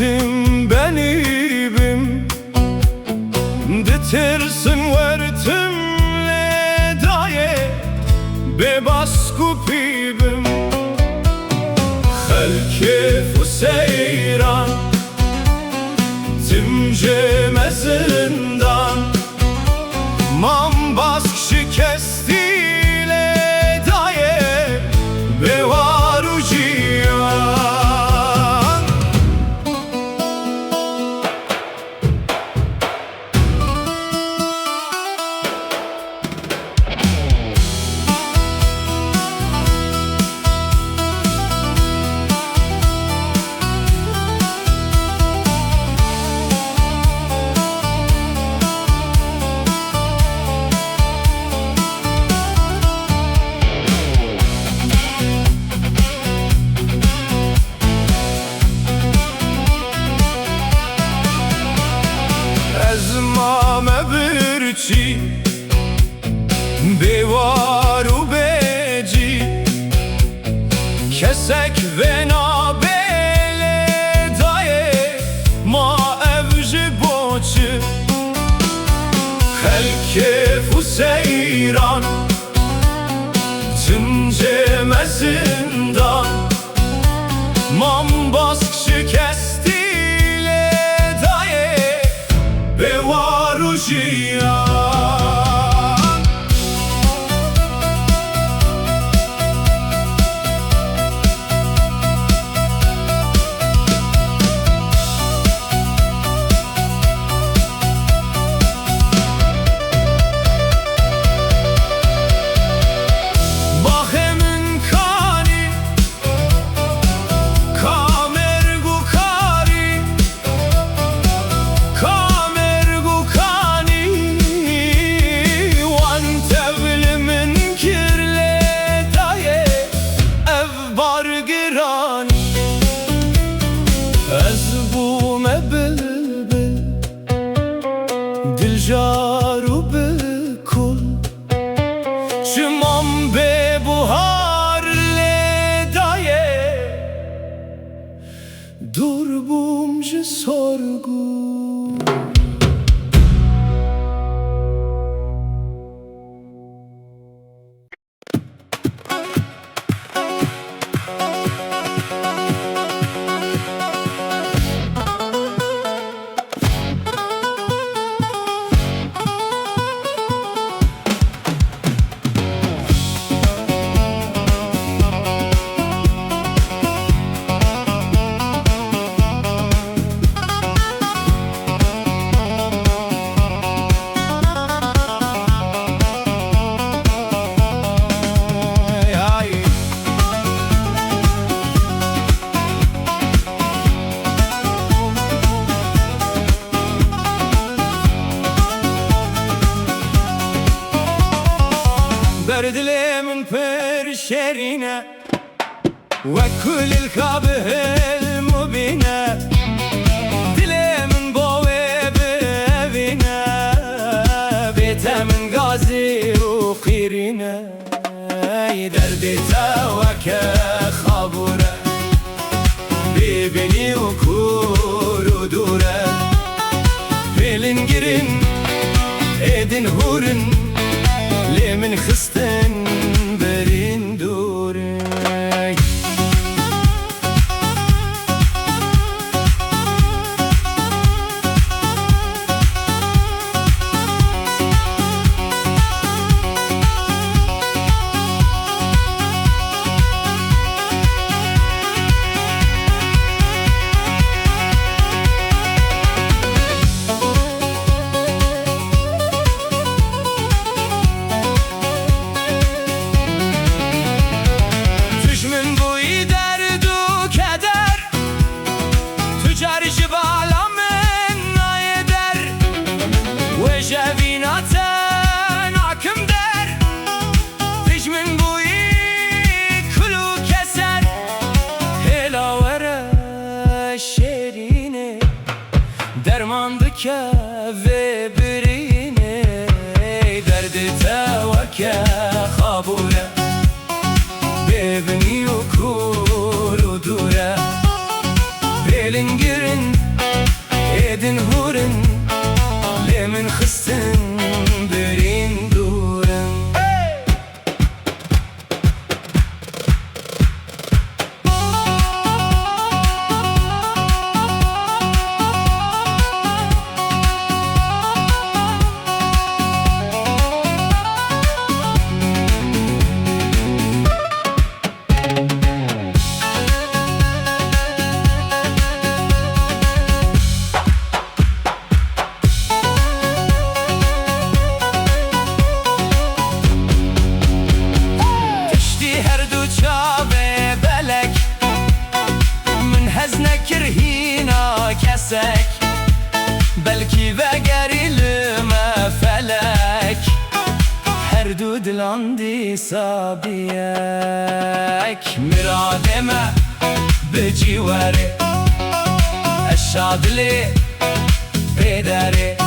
Azim benibim Ditirsin vertim ledaye Bebas kupibim Helkif seyran Timce mezindan Man bask şikesti ledaye Bevaru cihan Ezmame birçi Bevaru beci Kesek ve nabele daye Ma evji boçi Helkefu seyran Tümce mezindan Man bask şikesti ledaye Bevaru cihan Bahemin kani Kamergu kari Kamergu kani Wan tevlimin kirle daye Ev bargiran Ez bu mebilbil Diljaru bikul Şimam be buhar le daye Dur bumji sorgu Berdile min perşerine Ve kulil kabihil mubine Dile min bove bevine Bete min gazi ruqirine Derdi teveke khabure Bibini ukuru dure Filin girin edin hurin Lemin xisten berin dure دلاندی سابیک مرادمه بجیواره اشادلی پیداره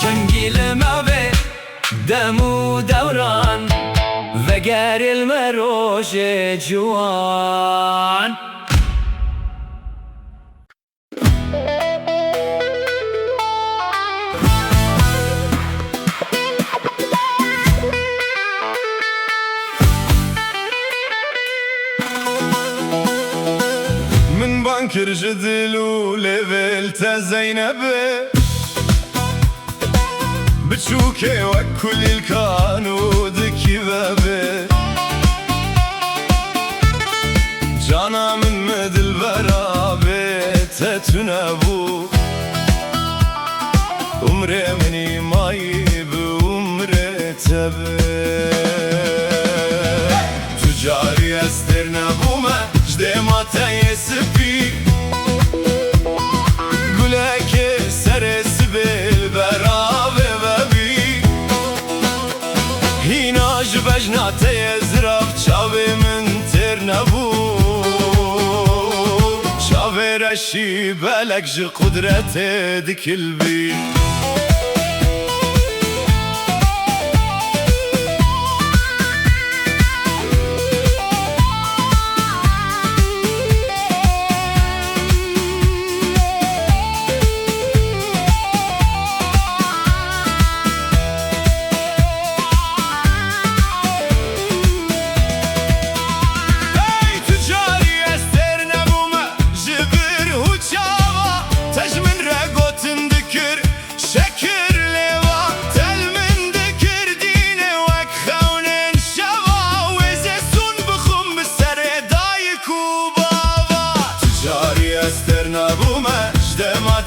جنگیل موه دمو دوران وگر المروج جوان من بانكر جدلو ليفل تا زينب بتشوكي وكل الكانود كبابه جانا من مدل برابه تتنبو عمري مني مايب عمري تبه تجاري استرنبو ما جدما تيسبي قولك سرس بالبرابه ببي هيناج بجنا تيزرف چاوي من ترنبو چاوي رشي بلك جي قدرت دكل بي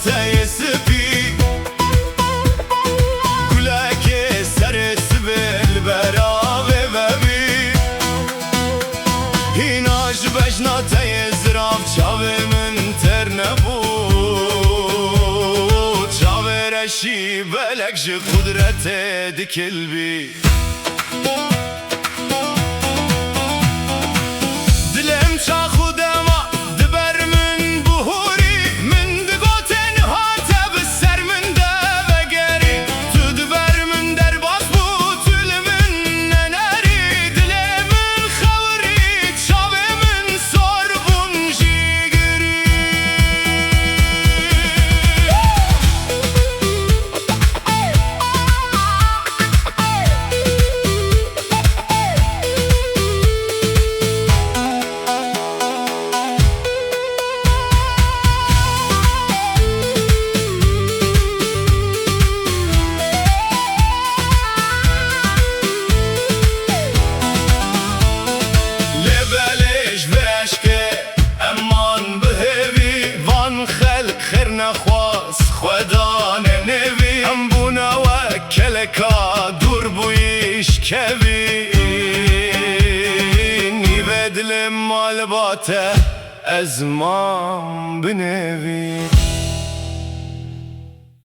تيسبي قولك سرس بالبرابه ببي هيناج بجنا تيزرف چاوي من ترنبو چاوي رشي بلك جي قدرت دكل بي دلم چاخو دما دبر من بهوري من دقوتن هاتب السر من دبقري تدبر من درباس بوتل من نناري دلي من خوري تشاوي من صربون جيقري دور بويش كبين يبدل مال باته ازمان بنبي